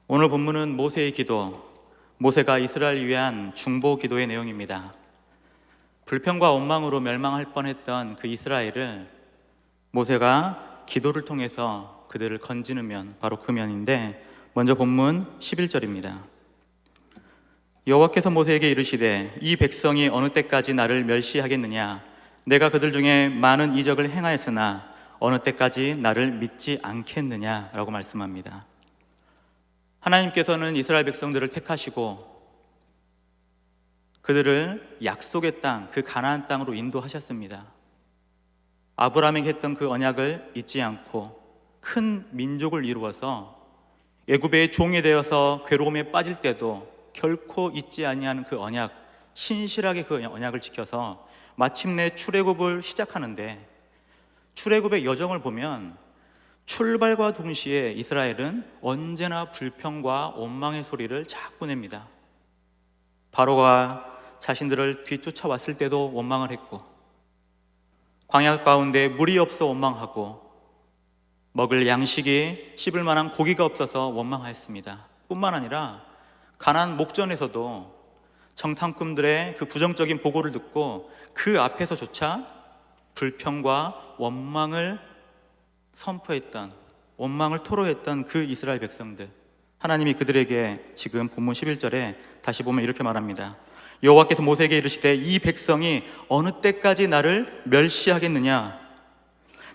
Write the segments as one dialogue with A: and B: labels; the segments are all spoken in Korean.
A: 오늘 본문은 모세의 기도, 모세가 이스라엘을 위한 중보 기도의 내용입니다. 불평과 원망으로 멸망할 뻔했던 그 이스라엘을 모세가 기도를 통해서 그들을 건지는 면, 바로 그 면인데, 먼저 본문 11절입니다. 여호와께서 모세에게 이르시되 이 백성이 어느 때까지 나를 멸시하겠느냐? 내가 그들 중에 많은 이적을 행하였으나 어느 때까지 나를 믿지 않겠느냐? 라고 말씀합니다. 하나님께서는 이스라엘 백성들을 택하시고 그들을 약속의 땅, 그 가나안 땅으로 인도하셨습니다. 아브라함에게 했던 그 언약을 잊지 않고 큰 민족을 이루어서 애굽의 종이 되어서 괴로움에 빠질 때도 결코 잊지 아니하는 그 언약, 신실하게 그 언약을 지켜서 마침내 출애굽을 시작하는데, 출애굽의 여정을 보면 출발과 동시에 이스라엘은 언제나 불평과 원망의 소리를 자꾸 냅니다. 바로가 자신들을 뒤쫓아왔을 때도 원망을 했고, 광야 가운데 물이 없어 원망하고, 먹을 양식이 씹을 만한 고기가 없어서 원망하였습니다. 뿐만 아니라 가나안 목전에서도 정탐꾼들의 그 부정적인 보고를 듣고 그 앞에서조차 불평과 원망을 선포했던, 원망을 토로했던 그 이스라엘 백성들, 하나님이 그들에게 지금 본문 11절에 다시 보면 이렇게 말합니다. 여호와께서 모세에게 이르시되 이 백성이 어느 때까지 나를 멸시하겠느냐?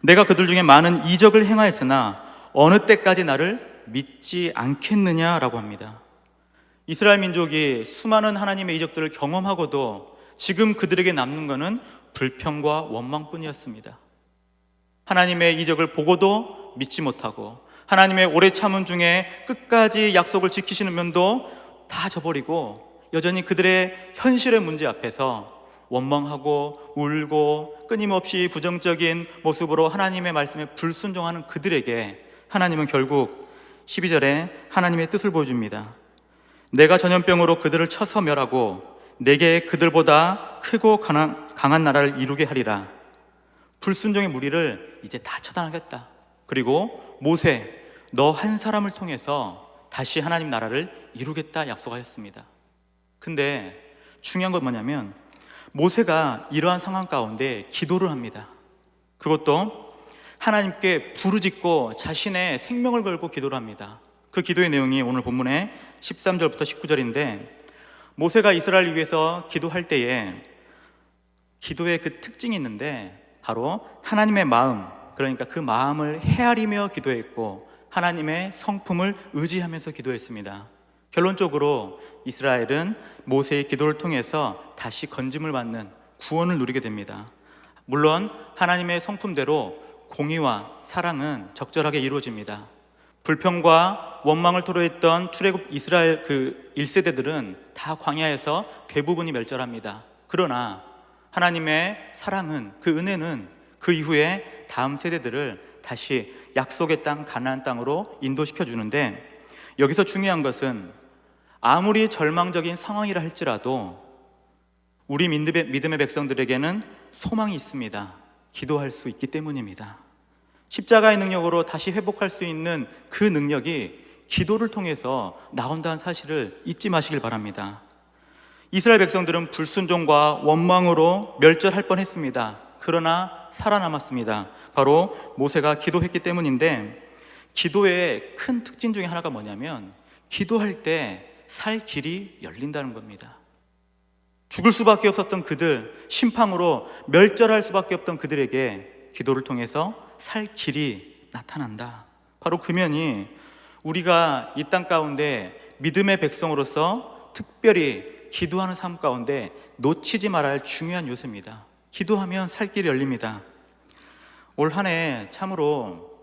A: 내가 그들 중에 많은 이적을 행하였으나 어느 때까지 나를 믿지 않겠느냐라고 합니다. 이스라엘 민족이 수많은 하나님의 이적들을 경험하고도 지금 그들에게 남는 것은 불평과 원망뿐이었습니다. 하나님의 이적을 보고도 믿지 못하고, 하나님의 오래 참음 중에 끝까지 약속을 지키시는 면도 다 저버리고 여전히 그들의 현실의 문제 앞에서 원망하고 울고 끊임없이 부정적인 모습으로 하나님의 말씀에 불순종하는 그들에게 하나님은 결국 12절에 하나님의 뜻을 보여줍니다. 내가 전염병으로 그들을 쳐서 멸하고 내게 그들보다 크고 강한 나라를 이루게 하리라. 불순종의 무리를 이제 다 처단하겠다. 그리고 모세, 너 한 사람을 통해서 다시 하나님 나라를 이루겠다 약속하였습니다. 근데 중요한 건 뭐냐면 모세가 이러한 상황 가운데 기도를 합니다. 그것도 하나님께 부르짖고 자신의 생명을 걸고 기도를 합니다. 그 기도의 내용이 오늘 본문의 13절부터 19절인데, 모세가 이스라엘을 위해서 기도할 때에 기도의 그 특징이 있는데, 바로 하나님의 마음, 그러니까 그 마음을 헤아리며 기도했고 하나님의 성품을 의지하면서 기도했습니다. 결론적으로 이스라엘은 모세의 기도를 통해서 다시 건짐을 받는 구원을 누리게 됩니다. 물론 하나님의 성품대로 공의와 사랑은 적절하게 이루어집니다. 불평과 원망을 토로했던 출애굽 이스라엘 그 1세대들은 다 광야에서 대부분이 멸절합니다. 그러나 하나님의 사랑은, 그 은혜는 그 이후에 다음 세대들을 다시 약속의 땅 가나안 땅으로 인도시켜 주는데, 여기서 중요한 것은 아무리 절망적인 상황이라 할지라도 우리 믿음의 백성들에게는 소망이 있습니다. 기도할 수 있기 때문입니다. 십자가의 능력으로 다시 회복할 수 있는 그 능력이 기도를 통해서 나온다는 사실을 잊지 마시길 바랍니다. 이스라엘 백성들은 불순종과 원망으로 멸절할 뻔했습니다. 그러나 살아남았습니다. 바로 모세가 기도했기 때문인데, 기도의 큰 특징 중에 하나가 뭐냐면 기도할 때 살 길이 열린다는 겁니다. 죽을 수밖에 없었던 그들, 심판으로 멸절할 수밖에 없던 그들에게 기도를 통해서 살 길이 나타난다. 바로 그 면이 우리가 이 땅 가운데 믿음의 백성으로서 특별히 기도하는 삶 가운데 놓치지 말아야 할 중요한 요소입니다. 기도하면 살 길이 열립니다. 올 한 해 참으로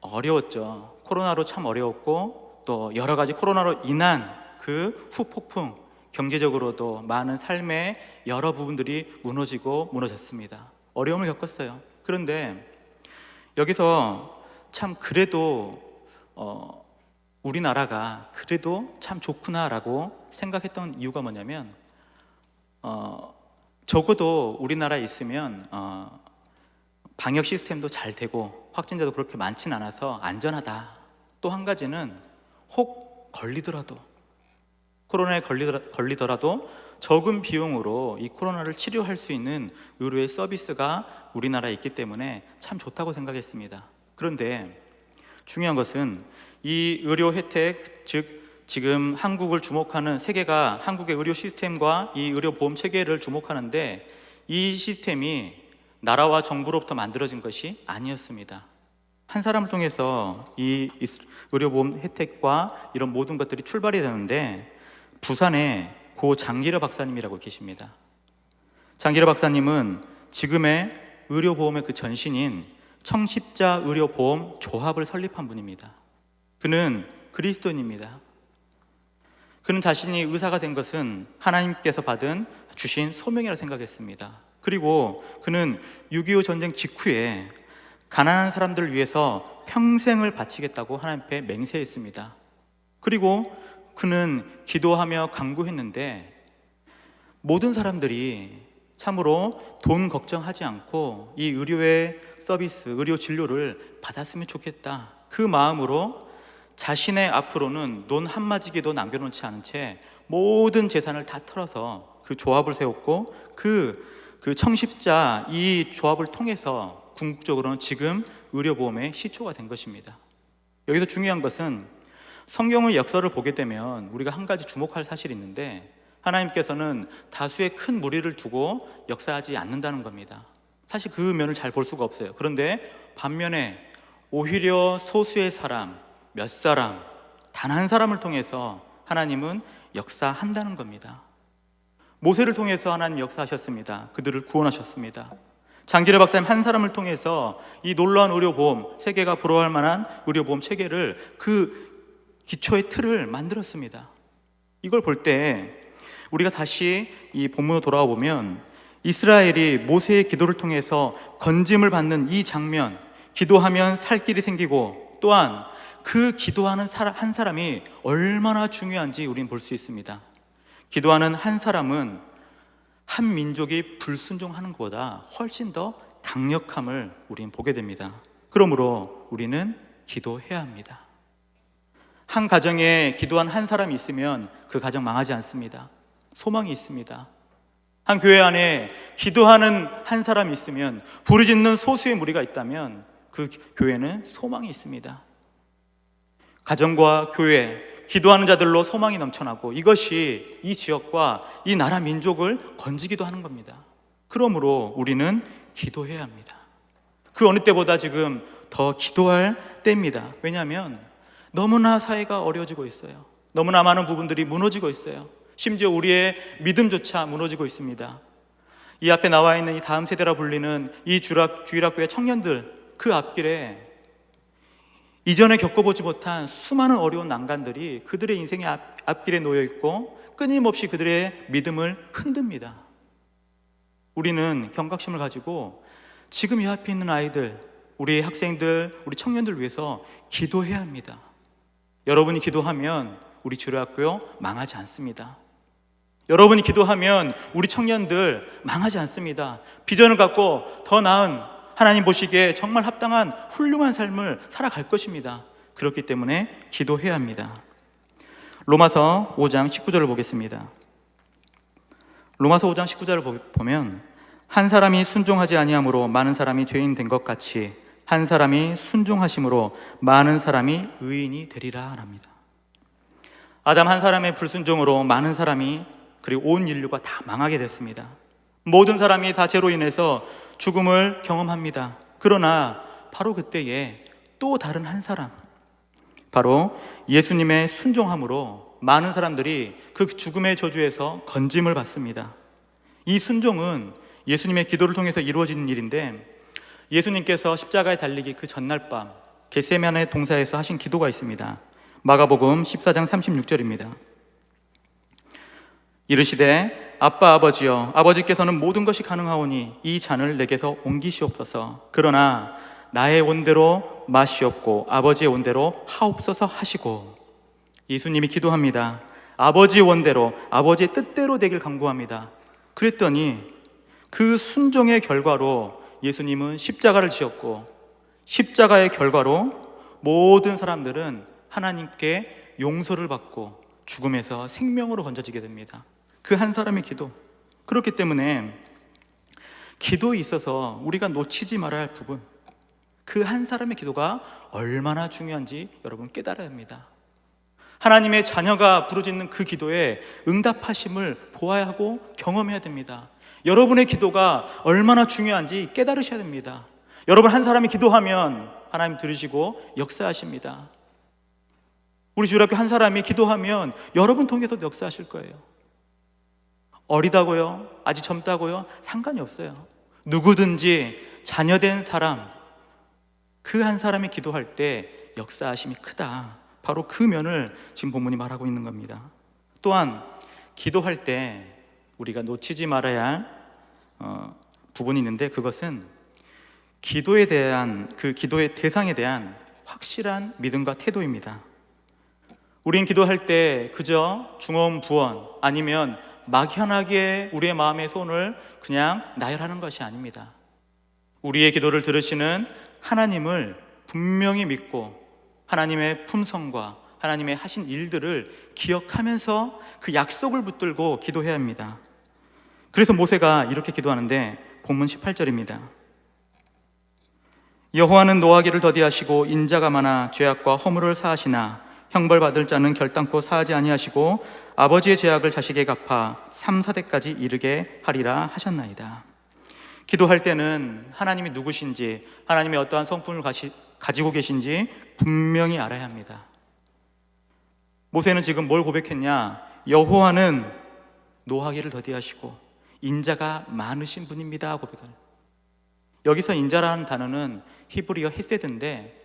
A: 어려웠죠. 코로나로 참 어려웠고, 또 여러 가지 코로나로 인한 그 후폭풍, 경제적으로도 많은 삶의 여러 부분들이 무너졌습니다. 어려움을 겪었어요. 그런데 여기서 참 그래도 우리나라가 그래도 참 좋구나라고 생각했던 이유가 뭐냐면, 적어도 우리나라에 있으면 방역 시스템도 잘 되고 확진자도 그렇게 많진 않아서 안전하다. 또 한 가지는 혹 코로나에 걸리더라도 적은 비용으로 이 코로나를 치료할 수 있는 의료의 서비스가 우리나라에 있기 때문에 참 좋다고 생각했습니다. 그런데 중요한 것은 이 의료 혜택, 즉 지금 한국을 주목하는 세계가 한국의 의료 시스템과 이 의료 보험 체계를 주목하는데 이 시스템이 나라와 정부로부터 만들어진 것이 아니었습니다. 한 사람을 통해서 이 의료보험 혜택과 이런 모든 것들이 출발이 되는데 부산에 고 장기려 박사님이라고 계십니다. 장기려 박사님은 지금의 의료보험의 그 전신인 청십자 의료보험 조합을 설립한 분입니다. 그는 그리스도인입니다. 그는 자신이 의사가 된 것은 하나님께서 주신 소명이라 생각했습니다. 그리고 그는 6.25 전쟁 직후에 가난한 사람들을 위해서 평생을 바치겠다고 하나님 앞에 맹세했습니다. 그리고 그는 기도하며 간구했는데 모든 사람들이 참으로 돈 걱정하지 않고 이 의료의 서비스, 의료 진료를 받았으면 좋겠다. 그 마음으로 자신의 앞으로는 돈 한마디도 남겨놓지 않은 채 모든 재산을 다 털어서 그 조합을 세웠고 그 청십자 이 조합을 통해서 궁극적으로는 지금 의료보험의 시초가 된 것입니다. 여기서 중요한 것은 성경의 역사를 보게 되면 우리가 한 가지 주목할 사실이 있는데 하나님께서는 다수의 큰 무리를 두고 역사하지 않는다는 겁니다. 사실 그 면을 잘 볼 수가 없어요. 그런데 반면에 오히려 소수의 사람, 몇 사람, 단 한 사람을 통해서 하나님은 역사한다는 겁니다. 모세를 통해서 하나님 역사하셨습니다. 그들을 구원하셨습니다. 장기려 박사님 한 사람을 통해서 이 놀라운 의료보험, 세계가 부러워할 만한 의료보험 체계를 그 기초의 틀을 만들었습니다. 이걸 볼 때 우리가 다시 이 본문으로 돌아와 보면 이스라엘이 모세의 기도를 통해서 건짐을 받는 이 장면, 기도하면 살 길이 생기고 또한 그 기도하는 한 사람이 얼마나 중요한지 우리는 볼 수 있습니다. 기도하는 한 사람은 한 민족이 불순종하는 것보다 훨씬 더 강력함을 우리는 보게 됩니다. 그러므로 우리는 기도해야 합니다. 한 가정에 기도한 한 사람이 있으면 그 가정 망하지 않습니다. 소망이 있습니다. 한 교회 안에 기도하는 한 사람이 있으면, 부르짖는 소수의 무리가 있다면 그 교회는 소망이 있습니다. 가정과 교회, 기도하는 자들로 소망이 넘쳐나고 이것이 이 지역과 이 나라 민족을 건지기도 하는 겁니다. 그러므로 우리는 기도해야 합니다. 그 어느 때보다 지금 더 기도할 때입니다. 왜냐하면 너무나 사회가 어려워지고 있어요. 너무나 많은 부분들이 무너지고 있어요. 심지어 우리의 믿음조차 무너지고 있습니다. 이 앞에 나와 있는 이 다음 세대라 불리는 이 주일학교의 청년들, 그 앞길에 이전에 겪어보지 못한 수많은 어려운 난간들이 그들의 인생의 앞길에 놓여 있고 끊임없이 그들의 믿음을 흔듭니다. 우리는 경각심을 가지고 지금 이 앞에 있는 아이들, 우리 학생들, 우리 청년들 위해서 기도해야 합니다. 여러분이 기도하면 우리 주일학교 망하지 않습니다. 여러분이 기도하면 우리 청년들 망하지 않습니다. 비전을 갖고 더 나은, 하나님 보시기에 정말 합당한 훌륭한 삶을 살아갈 것입니다. 그렇기 때문에 기도해야 합니다. 로마서 5장 19절을 보겠습니다. 로마서 5장 19절을 보면 한 사람이 순종하지 아니함으로 많은 사람이 죄인 된 것 같이 한 사람이 순종하심으로 많은 사람이 의인이 되리라 합니다. 아담 한 사람의 불순종으로 많은 사람이, 그리고 온 인류가 다 망하게 됐습니다. 모든 사람이 다 죄로 인해서 죽음을 경험합니다. 그러나 바로 그때에 또 다른 한 사람, 바로 예수님의 순종함으로 많은 사람들이 그 죽음의 저주에서 건짐을 받습니다. 이 순종은 예수님의 기도를 통해서 이루어지는 일인데, 예수님께서 십자가에 달리기 그 전날 밤 겟세마네 동산에서 하신 기도가 있습니다. 마가복음 14장 36절입니다. 이르시되 아빠 아버지여, 아버지께서는 모든 것이 가능하오니 이 잔을 내게서 옮기시옵소서. 그러나 나의 원대로 마시옵고 아버지의 원대로 하옵소서 하시고, 예수님이 기도합니다. 아버지의 원대로, 아버지의 뜻대로 되길 간구합니다. 그랬더니 그 순종의 결과로 예수님은 십자가를 지었고, 십자가의 결과로 모든 사람들은 하나님께 용서를 받고 죽음에서 생명으로 건져지게 됩니다. 그 한 사람의 기도. 그렇기 때문에 기도에 있어서 우리가 놓치지 말아야 할 부분, 그 한 사람의 기도가 얼마나 중요한지 여러분 깨달아야 합니다. 하나님의 자녀가 부르짖는 그 기도에 응답하심을 보아야 하고 경험해야 됩니다. 여러분의 기도가 얼마나 중요한지 깨달으셔야 됩니다. 여러분, 한 사람이 기도하면 하나님 들으시고 역사하십니다. 우리 주일학교 한 사람이 기도하면 여러분 통해서도 역사하실 거예요. 어리다고요? 아직 젊다고요? 상관이 없어요. 누구든지 자녀된 사람, 그 한 사람이 기도할 때 역사하심이 크다. 바로 그 면을 지금 본문이 말하고 있는 겁니다. 또한 기도할 때 우리가 놓치지 말아야 할 부분이 있는데, 그것은 기도에 대한, 그 기도의 대상에 대한 확실한 믿음과 태도입니다. 우린 기도할 때 그저 중언부언 아니면 막연하게 우리의 마음의 소원을 그냥 나열하는 것이 아닙니다. 우리의 기도를 들으시는 하나님을 분명히 믿고 하나님의 품성과 하나님의 하신 일들을 기억하면서 그 약속을 붙들고 기도해야 합니다. 그래서 모세가 이렇게 기도하는데, 본문 18절입니다. 여호와는 노하기를 더디하시고 인자가 많아 죄악과 허물을 사하시나 형벌받을 자는 결단코 사하지 아니하시고 아버지의 죄악을 자식에게 갚아 3, 4대까지 이르게 하리라 하셨나이다. 기도할 때는 하나님이 누구신지, 하나님의 어떠한 성품을 가지고 계신지 분명히 알아야 합니다. 모세는 지금 뭘 고백했냐? 여호와는 노하기를 더디하시고 인자가 많으신 분입니다 고백을. 여기서 인자라는 단어는 히브리어 헤세드인데,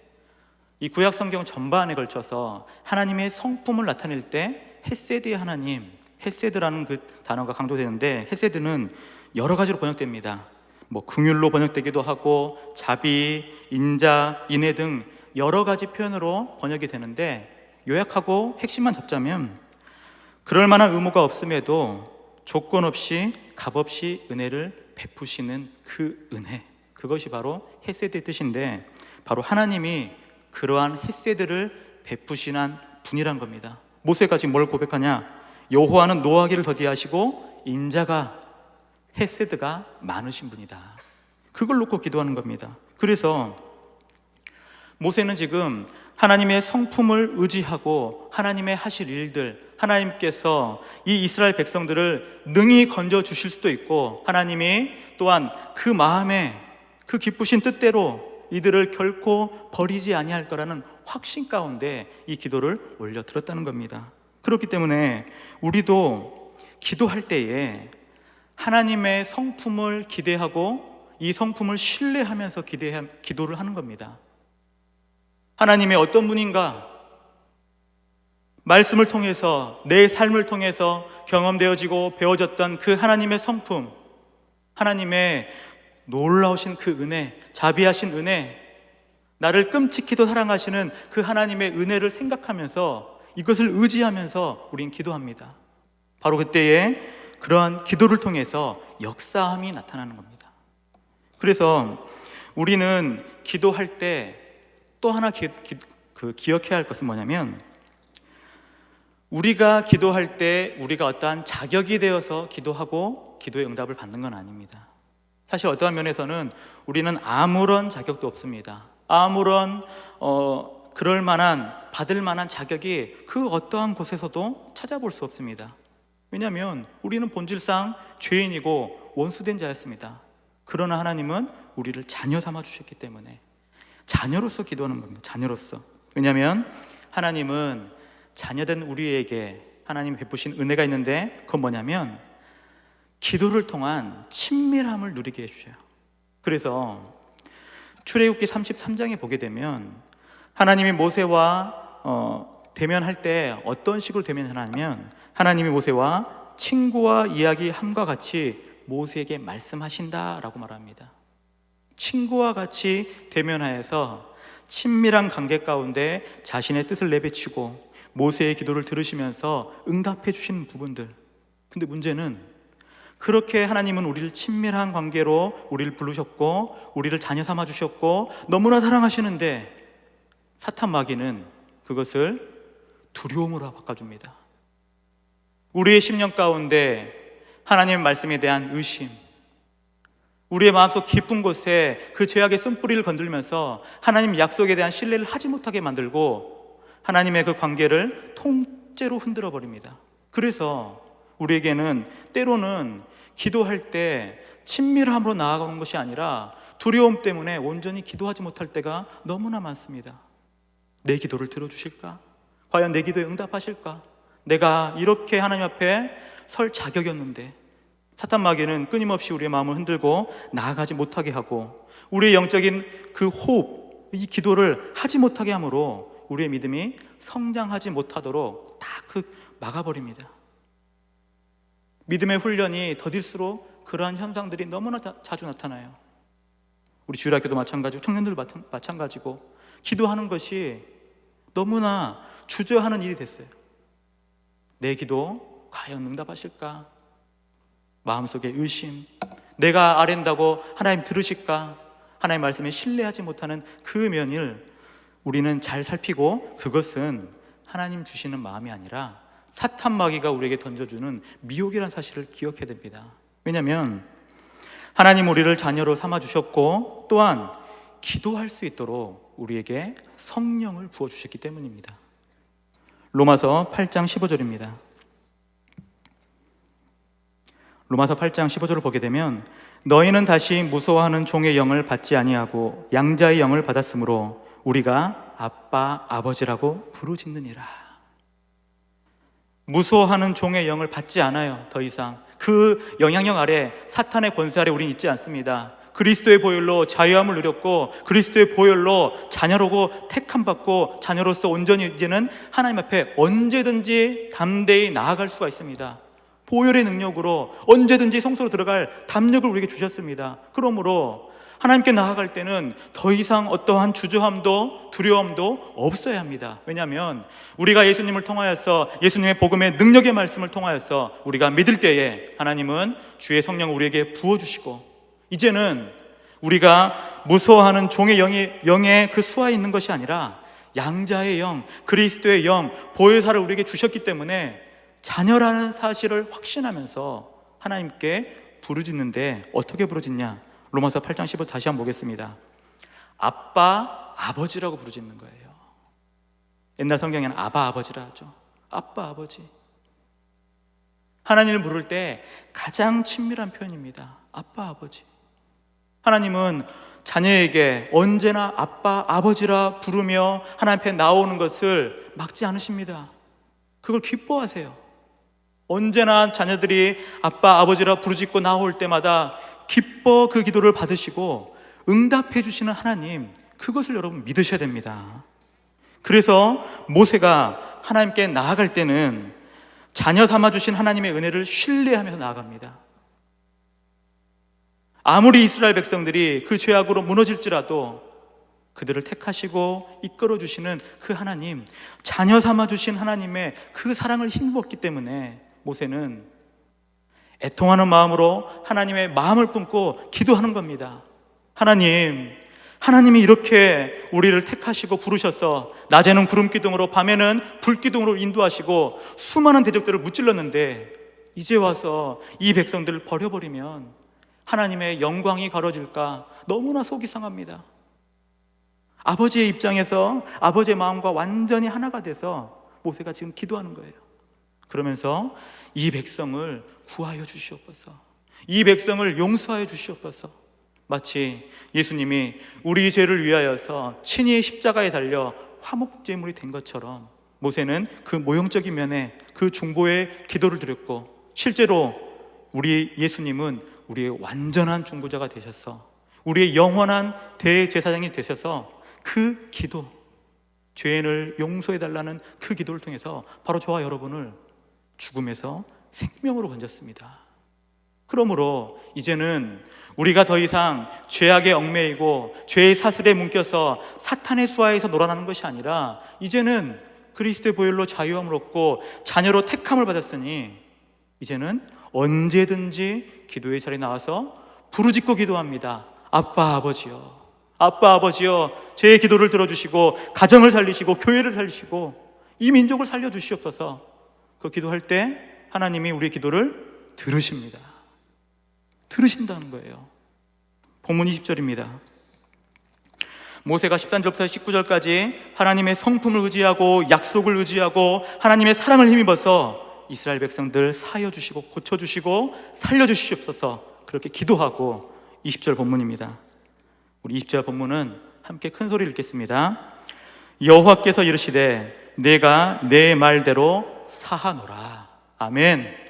A: 이 구약 성경 전반에 걸쳐서 하나님의 성품을 나타낼 때 헤세드의 하나님, 헤세드라는 그 단어가 강조되는데, 헤세드는 여러 가지로 번역됩니다. 긍휼로 번역되기도 하고 자비, 인자, 인애 등 여러 가지 표현으로 번역이 되는데, 요약하고 핵심만 잡자면 그럴 만한 의무가 없음에도 조건 없이 값없이 은혜를 베푸시는 그 은혜, 그것이 바로 헤세드의 뜻인데, 바로 하나님이 그러한 헤세드를 베푸시는 분이란 겁니다. 모세가 지금 뭘 고백하냐? 여호와는 노하기를 더디하시고 인자가, 헤세드가 많으신 분이다. 그걸 놓고 기도하는 겁니다. 그래서 모세는 지금 하나님의 성품을 의지하고 하나님의 하실 일들, 하나님께서 이 이스라엘 백성들을 능히 건져주실 수도 있고, 하나님이 또한 그 마음에 그 기쁘신 뜻대로 이들을 결코 버리지 아니할 거라는 확신 가운데 이 기도를 올려드렸다는 겁니다. 그렇기 때문에 우리도 기도할 때에 하나님의 성품을 기대하고 이 성품을 신뢰하면서 기도를 하는 겁니다. 하나님의 어떤 분인가, 말씀을 통해서, 내 삶을 통해서 경험되어지고 배워졌던 그 하나님의 성품, 하나님의 놀라우신 그 은혜, 자비하신 은혜, 나를 끔찍히도 사랑하시는 그 하나님의 은혜를 생각하면서 이것을 의지하면서 우린 기도합니다. 바로 그때에 그러한 기도를 통해서 역사함이 나타나는 겁니다. 그래서 우리는 기도할 때 또 하나 기억해야 할 것은 뭐냐면, 우리가 기도할 때 우리가 어떠한 자격이 되어서 기도하고 기도의 응답을 받는 건 아닙니다. 사실 어떠한 면에서는 우리는 아무런 자격도 없습니다. 아무런 그럴 만한, 받을 만한 자격이 그 어떠한 곳에서도 찾아볼 수 없습니다. 왜냐하면 우리는 본질상 죄인이고 원수된 자였습니다. 그러나 하나님은 우리를 자녀 삼아 주셨기 때문에 자녀로서 기도하는 겁니다. 자녀로서. 왜냐하면 하나님은 자녀된 우리에게 하나님 베푸신 은혜가 있는데, 그건 뭐냐면 기도를 통한 친밀함을 누리게 해주셔요. 그래서 출애굽기 33장에 보게 되면 하나님이 모세와 대면할 때 어떤 식으로 대면하냐면, 하나님이 모세와 친구와 이야기함과 같이 모세에게 말씀하신다라고 말합니다. 친구와 같이 대면하여서 친밀한 관계 가운데 자신의 뜻을 내비치고 모세의 기도를 들으시면서 응답해 주시는 부분들. 근데 문제는 그렇게 하나님은 우리를 친밀한 관계로 우리를 부르셨고 우리를 자녀 삼아 주셨고 너무나 사랑하시는데, 사탄 마귀는 그것을 두려움으로 바꿔줍니다. 우리의 심령 가운데 하나님의 말씀에 대한 의심, 우리의 마음속 깊은 곳에 그 죄악의 쓴뿌리를 건들면서 하나님 약속에 대한 신뢰를 하지 못하게 만들고 하나님의 그 관계를 통째로 흔들어 버립니다. 그래서 우리에게는 때로는 기도할 때 친밀함으로 나아가는 것이 아니라 두려움 때문에 온전히 기도하지 못할 때가 너무나 많습니다. 내 기도를 들어주실까? 과연 내 기도에 응답하실까? 내가 이렇게 하나님 앞에 설 자격이었는데, 사탄 마귀는 끊임없이 우리의 마음을 흔들고 나아가지 못하게 하고 우리의 영적인 그 호흡, 이 기도를 하지 못하게 함으로 우리의 믿음이 성장하지 못하도록 다 막아버립니다. 믿음의 훈련이 더딜수록 그러한 현상들이 너무나 자주 나타나요. 우리 주일학교도 마찬가지고 청년들도 마찬가지고 기도하는 것이 너무나 주저하는 일이 됐어요. 내 기도 과연 응답하실까? 마음속에 의심, 내가 아랜다고 하나님 들으실까? 하나님 말씀에 신뢰하지 못하는 그 면을 우리는 잘 살피고, 그것은 하나님 주시는 마음이 아니라 사탄 마귀가 우리에게 던져주는 미혹이라는 사실을 기억해야 됩니다. 왜냐하면 하나님 우리를 자녀로 삼아주셨고 또한 기도할 수 있도록 우리에게 성령을 부어주셨기 때문입니다. 로마서 8장 15절입니다. 로마서 8장 15절을 보게 되면 너희는 다시 무서워하는 종의 영을 받지 아니하고 양자의 영을 받았으므로 우리가 아빠 아버지라고 부르짖느니라. 무서워하는 종의 영을 받지 않아요. 더 이상 그 영향력 아래, 사탄의 권세 아래 우리는 있지 않습니다. 그리스도의 보혈로 자유함을 누렸고 그리스도의 보혈로 자녀로고 택함받고 자녀로서 온전히 이제는 하나님 앞에 언제든지 담대히 나아갈 수가 있습니다. 보혈의 능력으로 언제든지 성소로 들어갈 담력을 우리에게 주셨습니다. 그러므로 하나님께 나아갈 때는 더 이상 어떠한 주저함도 두려움도 없어야 합니다. 왜냐하면 우리가 예수님을 통하여서, 예수님의 복음의 능력의 말씀을 통하여서 우리가 믿을 때에 하나님은 주의 성령을 우리에게 부어주시고, 이제는 우리가 무서워하는 종의 영의 그 수하에 있는 것이 아니라 양자의 영, 그리스도의 영, 보혜사를 우리에게 주셨기 때문에 자녀라는 사실을 확신하면서 하나님께 부르짖는데, 어떻게 부르짖냐? 로마서 8장 15 다시 한번 보겠습니다. 아빠, 아버지라고 부르짖는 거예요. 옛날 성경에는 아바, 아버지라 하죠. 아빠, 아버지. 하나님을 부를 때 가장 친밀한 표현입니다. 아빠, 아버지. 하나님은 자녀에게 언제나 아빠, 아버지라 부르며 하나님 앞에 나오는 것을 막지 않으십니다. 그걸 기뻐하세요. 언제나 자녀들이 아빠, 아버지라 부르짖고 나올 때마다 기뻐 그 기도를 받으시고 응답해 주시는 하나님, 그것을 여러분 믿으셔야 됩니다. 그래서 모세가 하나님께 나아갈 때는 자녀 삼아주신 하나님의 은혜를 신뢰하면서 나아갑니다. 아무리 이스라엘 백성들이 그 죄악으로 무너질지라도 그들을 택하시고 이끌어주시는 그 하나님, 자녀 삼아주신 하나님의 그 사랑을 힘입었기 때문에 모세는 애통하는 마음으로 하나님의 마음을 품고 기도하는 겁니다. 하나님이 이렇게 우리를 택하시고 부르셔서 낮에는 구름 기둥으로 밤에는 불 기둥으로 인도하시고 수많은 대적들을 무찔렀는데 이제 와서 이 백성들을 버려버리면 하나님의 영광이 가려질까 너무나 속이 상합니다. 아버지의 입장에서 아버지의 마음과 완전히 하나가 돼서 모세가 지금 기도하는 거예요. 그러면서 이 백성을 구하여 주시옵소서, 이 백성을 용서하여 주시옵소서. 마치 예수님이 우리 죄를 위하여서 친히 십자가에 달려 화목제물이 된 것처럼 모세는 그 모형적인 면에 그 중보의 기도를 드렸고, 실제로 우리 예수님은 우리의 완전한 중보자가 되셔서 우리의 영원한 대제사장이 되셔서 그 기도, 죄인을 용서해달라는 그 기도를 통해서 바로 저와 여러분을 죽음에서 생명으로 건졌습니다. 그러므로 이제는 우리가 더 이상 죄악에 얽매이고 죄의 사슬에 묶여서 사탄의 수하에서 놀아나는 것이 아니라 이제는 그리스도의 보혈로 자유함을 얻고 자녀로 택함을 받았으니 이제는 언제든지 기도의 자리에 나와서 부르짖고 기도합니다. 아빠, 아버지여, 아빠, 아버지여, 제 기도를 들어주시고 가정을 살리시고 교회를 살리시고 이 민족을 살려주시옵소서. 그 기도할 때 하나님이 우리의 기도를 들으십니다. 들으신다는 거예요. 본문 20절입니다. 모세가 13절부터 19절까지 하나님의 성품을 의지하고 약속을 의지하고 하나님의 사랑을 힘입어서 이스라엘 백성들 사여 주시고 고쳐 주시고 살려 주시옵소서 그렇게 기도하고 20절 본문입니다. 우리 20절 본문은 함께 큰 소리를 읽겠습니다. 여호와께서 이르시되 내가 내 말대로 사하노라. 아멘.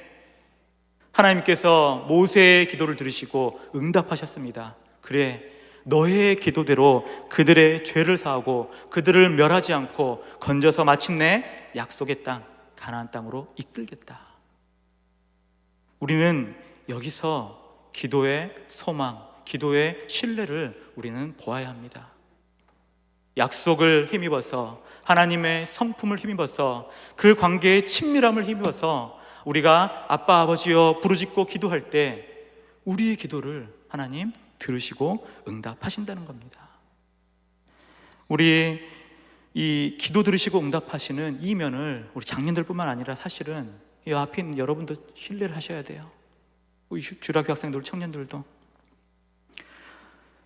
A: 하나님께서 모세의 기도를 들으시고 응답하셨습니다. 그래, 너의 기도대로 그들의 죄를 사하고 그들을 멸하지 않고 건져서 마침내 약속의 땅 가나안 땅으로 이끌겠다. 우리는 여기서 기도의 소망, 기도의 신뢰를 우리는 보아야 합니다. 약속을 힘입어서 하나님의 성품을 힘입어서 그 관계의 친밀함을 힘입어서 우리가 아빠 아버지여 부르짖고 기도할 때 우리의 기도를 하나님 들으시고 응답하신다는 겁니다. 우리 이 기도 들으시고 응답하시는 이 면을 우리 장년들뿐만 아니라 사실은 이 앞에 있는 여러분도 신뢰를 하셔야 돼요. 우리 주일학교 학생들, 청년들도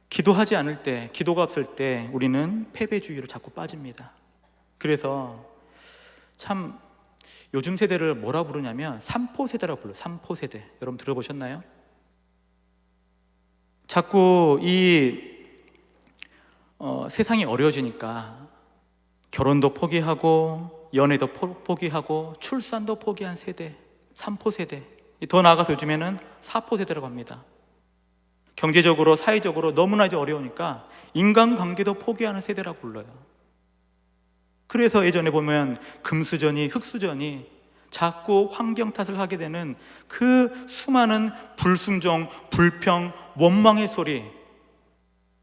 A: 기도하지 않을 때, 기도가 없을 때 우리는 패배주의로 자꾸 빠집니다. 그래서 참 요즘 세대를 뭐라 부르냐면 삼포세대라고 불러요. 삼포세대. 여러분 들어보셨나요? 자꾸 세상이 어려워지니까 결혼도 포기하고 연애도 포기하고 출산도 포기한 세대, 삼포세대. 더 나아가서 요즘에는 사포세대라고 합니다. 경제적으로 사회적으로 너무나 이제 어려우니까 인간관계도 포기하는 세대라고 불러요. 그래서 예전에 보면 금수저니 흙수저니 자꾸 환경 탓을 하게 되는 그 수많은 불순종, 불평, 원망의 소리,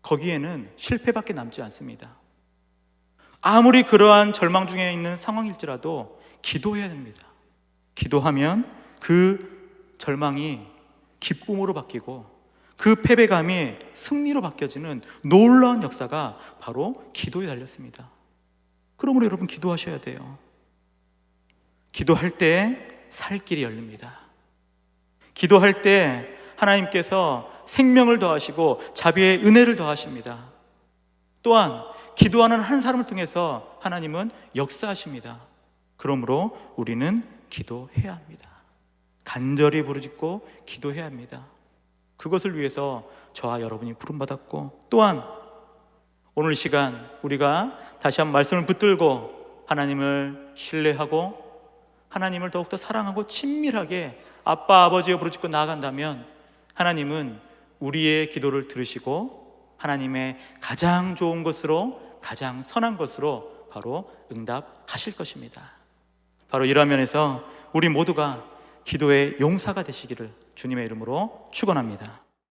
A: 거기에는 실패밖에 남지 않습니다. 아무리 그러한 절망 중에 있는 상황일지라도 기도해야 됩니다. 기도하면 그 절망이 기쁨으로 바뀌고 그 패배감이 승리로 바뀌어지는 놀라운 역사가 바로 기도에 달렸습니다. 그러므로 여러분 기도하셔야 돼요. 기도할 때 살 길이 열립니다. 기도할 때 하나님께서 생명을 더하시고 자비의 은혜를 더하십니다. 또한 기도하는 한 사람을 통해서 하나님은 역사하십니다. 그러므로 우리는 기도해야 합니다. 간절히 부르짖고 기도해야 합니다. 그것을 위해서 저와 여러분이 부름받았고, 또한 오늘 이 시간 우리가 다시 한번 말씀을 붙들고 하나님을 신뢰하고 하나님을 더욱더 사랑하고 친밀하게 아빠 아버지여 부르짖고 나아간다면 하나님은 우리의 기도를 들으시고 하나님의 가장 좋은 것으로, 가장 선한 것으로 바로 응답하실 것입니다. 바로 이러한 면에서 우리 모두가 기도의 용사가 되시기를 주님의 이름으로 축원합니다.